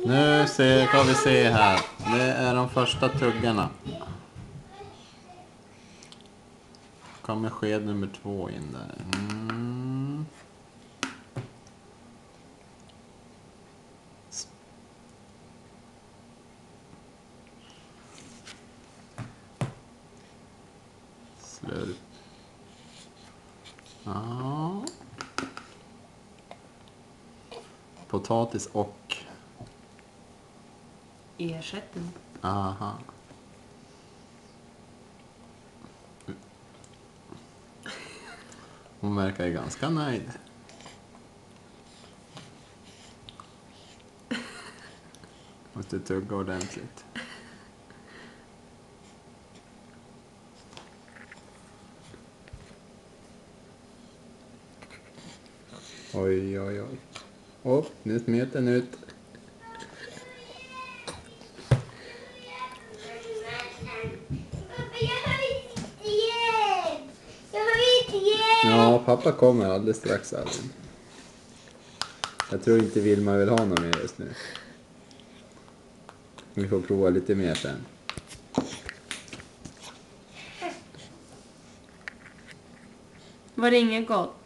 Nu kan vi se här. Det är de första tuggarna. Kommer sked nummer 2 in där. Slurp. Ja. Potatis och... ersättning. Aha. Hon verkar ju ganska nöjd. Måste tugga ordentligt. Oj, oj, oj. Nu smet den ut. Ja, pappa kommer alldeles strax, Alvin. Jag tror inte Vilma vill ha något mer just nu. Vi får prova lite mer sen. Var det inget gott?